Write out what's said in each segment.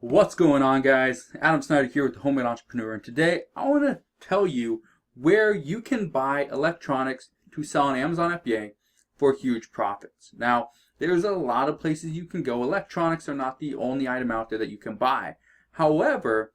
What's going on, guys? Adam Snyder here with the Homemade Entrepreneur, and today I want to tell you where you can buy electronics to sell on Amazon FBA for huge profits. Now, there's a lot of places you can go. Electronics are not the only item out there that you can buy. However,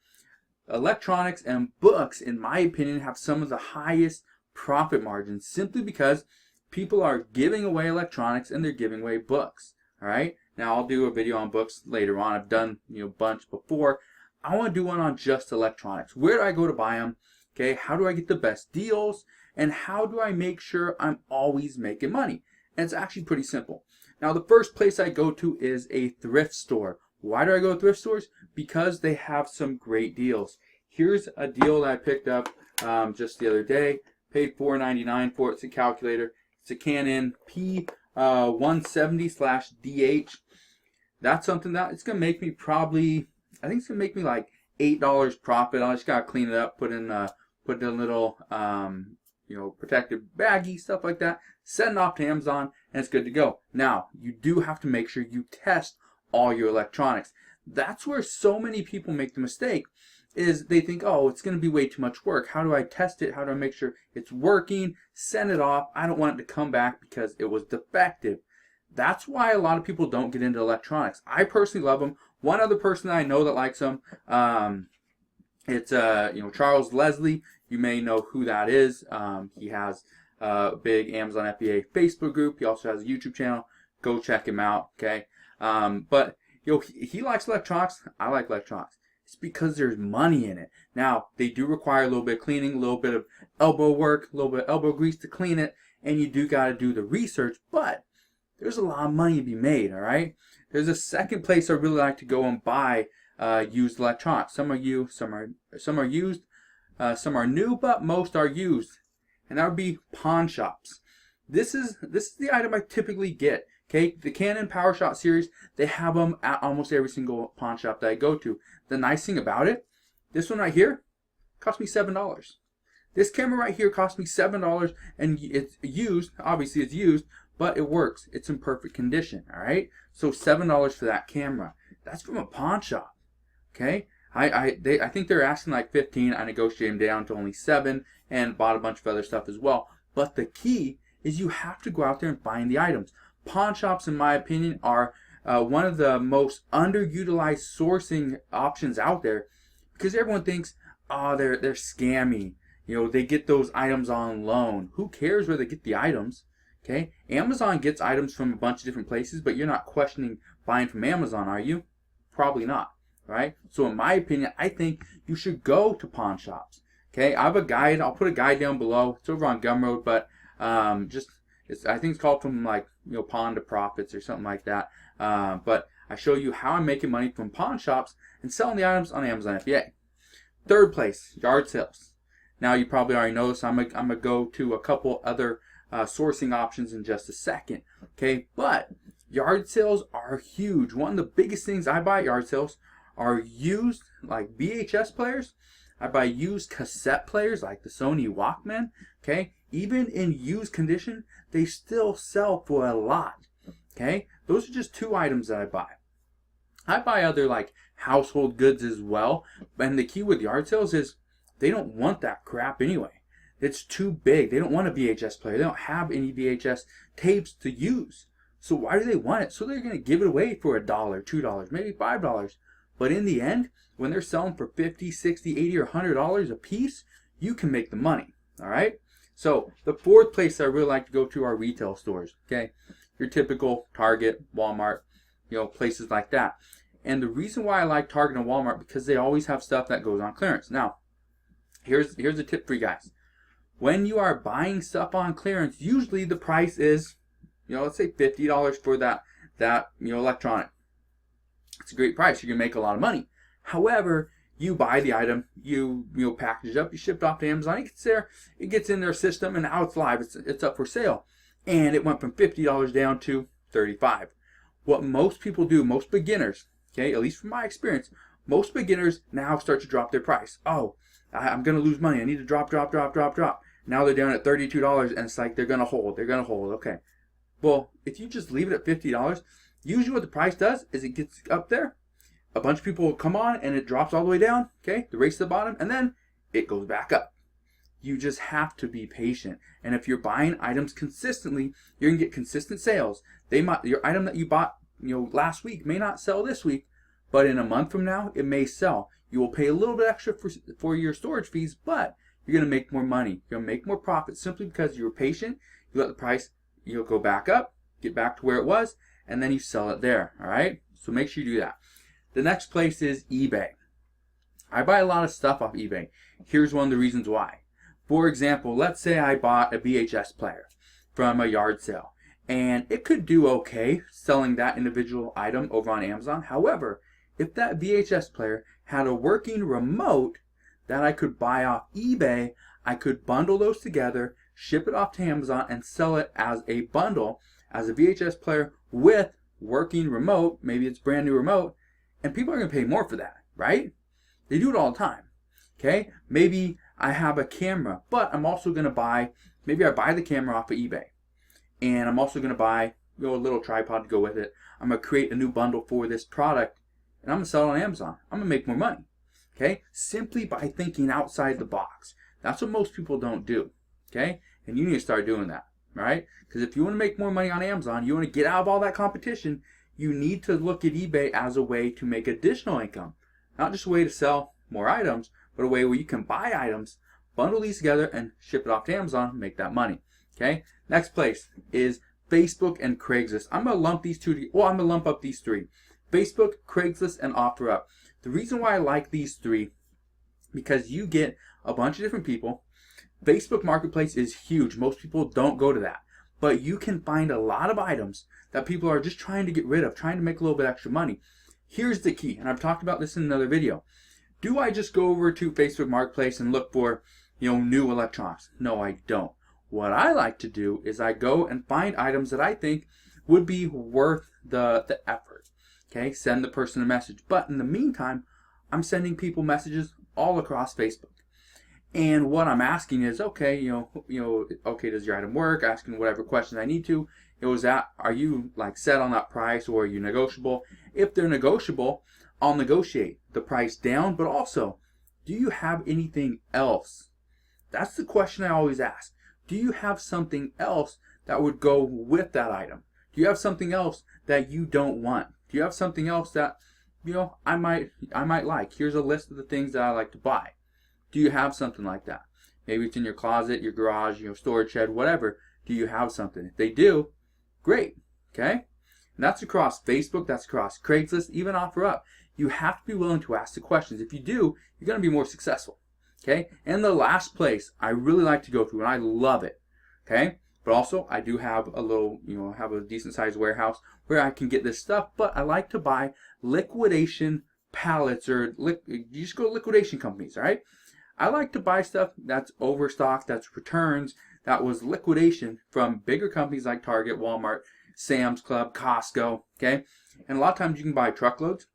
electronics and books, in my opinion, have some of the highest profit margins simply because people are giving away electronics and they're giving away books. All right. Now I'll do a video on books later on. I've done a bunch before. I want to do one on just electronics. Where do I go to buy them? Okay, how do I get the best deals? And how do I make sure I'm always making money? And it's actually pretty simple. Now the first place I go to is a thrift store. Why do I go to thrift stores? Because they have some great deals. Here's a deal that I picked up just the other day. Paid $4.99 for it. It's a calculator. It's a Canon P170/DH. That's something that it's gonna make me probably, I think it's gonna make me like $8 profit. I just gotta clean it up, put in a little protective baggie, stuff like that, send it off to Amazon, and it's good to go. Now you do have to make sure you test all your electronics. That's where so many people make the mistake, is they think, oh, it's gonna be way too much work. How do I test it? How do I make sure it's working? Send it off. I don't want it to come back because it was defective. That's why a lot of people don't get into electronics. I personally love them. One other person that I know that likes them, it's Charles Leslie. You may know who that is. He has a big Amazon FBA Facebook group. He also has a YouTube channel. Go check him out. Okay, but he likes electronics. I like electronics. It's because there's money in it. Now they do require a little bit of cleaning, a little bit of elbow work, a little bit of elbow grease to clean it, and you do got to do the research, but there's a lot of money to be made, all right? There's a second place I really like to go and buy used electronics. Some are used, some are used, some are new, but most are used, and that would be pawn shops. This is the item I typically get. Okay, the Canon PowerShot series, they have them at almost every single pawn shop that I go to. The nice thing about it, this one right here, cost me $7. This camera right here cost me $7, and it's used. Obviously, it's used, but it works. It's in perfect condition. All right. So $7 for that camera. That's from a pawn shop. Okay. I think they're asking like 15. I negotiated them down to only 7 and bought a bunch of other stuff as well. But the key is you have to go out there and find the items. Pawn shops, in my opinion, are one of the most underutilized sourcing options out there, because everyone thinks, oh, they're scammy. They get those items on loan. Who cares where they get the items? Okay, Amazon gets items from a bunch of different places, but you're not questioning buying from Amazon, are you? Probably not, right? So in my opinion, I think you should go to pawn shops. Okay, I have a guide. I'll put a guide down below. It's over on Gumroad, but I think it's called From Pawn to Profits or something like that. But I show you how I'm making money from pawn shops and selling the items on Amazon FBA. Third place, yard sales. Now you probably already know this. I'm gonna go to a couple other sourcing options in just a second. Okay, but yard sales are huge. One of the biggest things I buy at yard sales are used, like VHS players. I buy used cassette players like the Sony Walkman. Okay, even in used condition, they still sell for a lot. Okay, those are just 2 items that I buy. I buy other like household goods as well. And the key with yard sales is they don't want that crap anyway. It's too big. They don't want a VHS player. They don't have any VHS tapes to use. So why do they want it? So they're going to give it away for $1, $2, maybe $5. But in the end, when they're selling for $50, $60, $80, or $100 a piece, you can make the money. All right? So the fourth place I really like to go to are retail stores. Okay? Your typical Target, Walmart, places like that. And the reason why I like Target and Walmart, because they always have stuff that goes on clearance. Now, here's a tip for you guys. When you are buying stuff on clearance, usually the price is, let's say $50 for that electronic. It's a great price. You're gonna make a lot of money. However, you buy the item, you package it up, you ship it off to Amazon. It gets in their system, and now it's live. It's up for sale, and it went from $50 down to $35. What most people do, most beginners, okay, at least from my experience, most beginners now start to drop their price. Oh, I'm gonna lose money. I need to drop. Now they're down at $32, and it's like they're gonna hold. Okay. Well, if you just leave it at $50, usually what the price does is it gets up there, a bunch of people will come on and it drops all the way down, okay, the race to the bottom, and then it goes back up. You just have to be patient. And if you're buying items consistently, you're gonna get consistent sales. Your item that you bought, last week may not sell this week, but in a month from now, it may sell. You will pay a little bit extra for your storage fees, but you're gonna make more money. You're gonna make more profit simply because you were patient. You let the price, go back up, get back to where it was, and then you sell it there. All right. So make sure you do that. The next place is eBay. I buy a lot of stuff off eBay. Here's one of the reasons why. For example, let's say I bought a VHS player from a yard sale, and it could do okay selling that individual item over on Amazon. However, if that VHS player had a working remote that I could buy off eBay, I could bundle those together, ship it off to Amazon, and sell it as a bundle, as a VHS player with working remote. Maybe it's brand new remote, and people are going to pay more for that, right? They do it all the time. Okay, maybe I have a camera, but I'm also going to buy, maybe I buy the camera off of eBay, and I'm also going to buy a little tripod to go with it. I'm going to create a new bundle for this product, and I'm going to sell it on Amazon. I'm going to make more money, okay, simply by thinking outside the box. That's what most people don't do, okay, and you need to start doing that, right? Because if you want to make more money on Amazon, you want to get out of all that competition, you need to look at eBay as a way to make additional income, not just a way to sell more items, but a way where you can buy items, bundle these together, and ship it off to Amazon and make that money. Okay. Next place is Facebook and Craigslist. I'm gonna lump up these three: Facebook, Craigslist, and OfferUp. The reason why I like these three, because you get a bunch of different people. Facebook Marketplace is huge. Most people don't go to that, but you can find a lot of items that people are just trying to get rid of, trying to make a little bit extra money. Here's the key, and I've talked about this in another video. Do I just go over to Facebook Marketplace and look for, new electronics? No, I don't. What I like to do is I go and find items that I think would be worth the effort. Okay, send the person a message. But in the meantime, I'm sending people messages all across Facebook. And what I'm asking is, okay, okay, does your item work? Asking whatever questions I need to. Are you set on that price, or are you negotiable? If they're negotiable, I'll negotiate the price down, but also, do you have anything else? That's the question I always ask. Do you have something else that would go with that item? Do you have something else that you don't want? Do you have something else that, I might like? Here's a list of the things that I like to buy. Do you have something like that? Maybe it's in your closet, your garage, storage shed, whatever. Do you have something? If they do, great. Okay? And that's across Facebook, that's across Craigslist, even OfferUp. You have to be willing to ask the questions. If you do, you're going to be more successful. Okay? And the last place I really like to go to, and I love it. Okay? But also, I do have a little, have a decent sized warehouse where I can get this stuff, but I like to buy liquidation pallets, or you just go to liquidation companies, all right? I like to buy stuff that's overstocked, that's returns, that was liquidation from bigger companies like Target, Walmart, Sam's Club, Costco, okay? And a lot of times you can buy truckloads,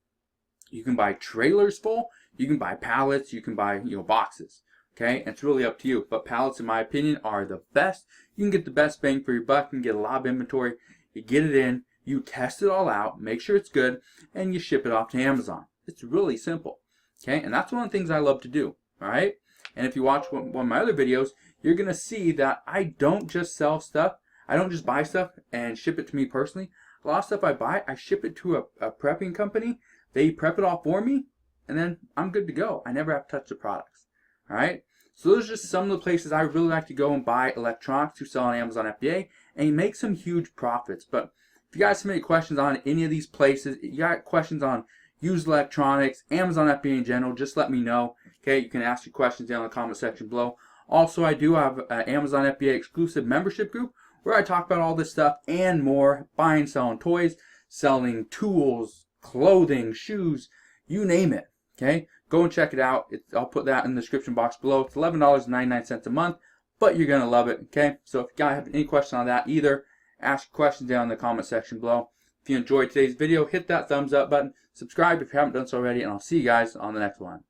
you can buy trailers full, you can buy pallets, you can buy, boxes, okay? And it's really up to you. But pallets, in my opinion, are the best. You can get the best bang for your buck. You can get a lot of inventory. You get it in, you test it all out, make sure it's good, and you ship it off to Amazon. It's really simple, okay? And that's one of the things I love to do, all right? And if you watch one of my other videos, you're going to see that I don't just sell stuff. I don't just buy stuff and ship it to me personally. A lot of stuff I buy, I ship it to a prepping company. They prep it all for me, and then I'm good to go. I never have to touch the products. All right? So those are just some of the places I really like to go and buy electronics to sell on Amazon FBA and make some huge profits. But if you guys have any questions on any of these places, you got questions on used electronics, Amazon FBA in general, just let me know. Okay, you can ask your questions down in the comment section below. Also, I do have an Amazon FBA exclusive membership group where I talk about all this stuff and more, buying, selling toys, selling tools, clothing, shoes, you name it. Okay, go and check it out. I'll put that in the description box below. It's $11.99 a month, but you're going to love it. Okay, so if you guys have any question on that, either ask questions down in the comment section below. If you enjoyed today's video, hit that thumbs up button, subscribe if you haven't done so already, and I'll see you guys on the next one.